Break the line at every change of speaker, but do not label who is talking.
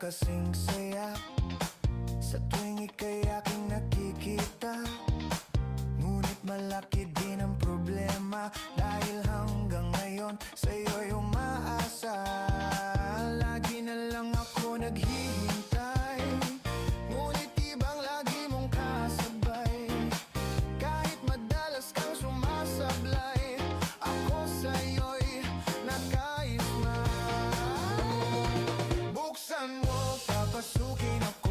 kasing saya sa tuwing ika'y aking nakikita. Ngunit malaki din ang problema, dahil hanggang ngayon sa'yo'y umaasa. Lagi na lang ako naghihintay, ngunit ibang lagi mong kasabay. Kahit madalas kang sumasablay, ako sa'yo'y nakaisma. Buksan mo, papasukin ako.